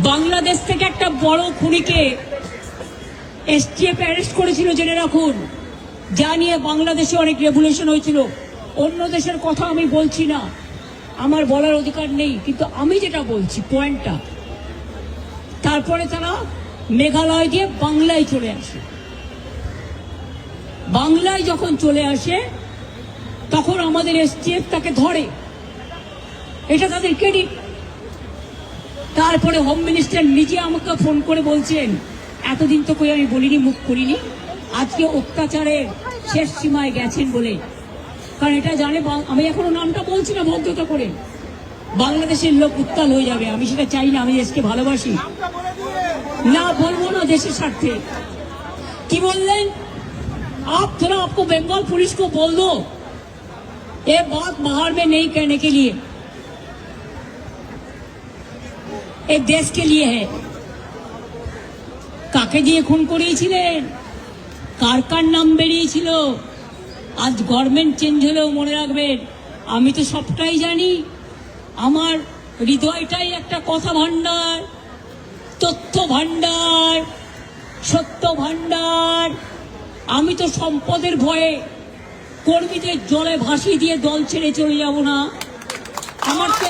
বাংলাদেশ থেকে একটা বড় খুনিকে এসটিএফ অ্যারেস্ট করেছিল, জেনে রাখুন। যা নিয়ে বাংলাদেশে অনেক রেভুলেশন হয়েছিল। অন্য দেশের কথা আমি বলছি না, আমার বলার অধিকার নেই, কিন্তু আমি যেটা বলছি পয়েন্টটা, তারপরে তারা মেঘালয় দিয়ে বাংলায় চলে আসে। বাংলায় যখন চলে আসে তখন আমাদের এসটিএফ তাকে ধরে, এটা তাদের ক্রেডিট। তারপরে হোম মিনিস্টার নিজে আমাকে ফোন করে বলছেন, এতদিন তো কই আমি বলিনি, মুখ করিনি, আজকে অত্যাচারের শেষ সীমায় গেছেন বলে। কারণ এটা জানে, আমি এখনো নামটা বলছি না ভদ্রতা করে, বাংলাদেশের লোক উত্তাল হয়ে যাবে। আমি সেটা চাই না, আমি দেশকে ভালোবাসি, না বলবো না দেশের স্বার্থে। কি বললেন? आप थोड़ा आपको बंगाल पुलिस को बोल दो ये बात बाहर में नहीं कहने के लिए, एक देश के लिए है। কাকে দিয়ে খুন করিয়েছিলেন, কার কার নাম বেরিয়েছিল? আজ গভর্নমেন্ট চেঞ্জ হলেও মনে রাখবেন, আমি তো সবটাই জানি। আমার হৃদয়টাই একটা কথা ভান্ডার, তথ্য ভান্ডার, সত্য ভান্ডার। আমি তো সম্পদের ভয়ে কর্মীদের জলে ভাসিয়ে দিয়ে দল ছেড়ে চলে যাব না। আমার তো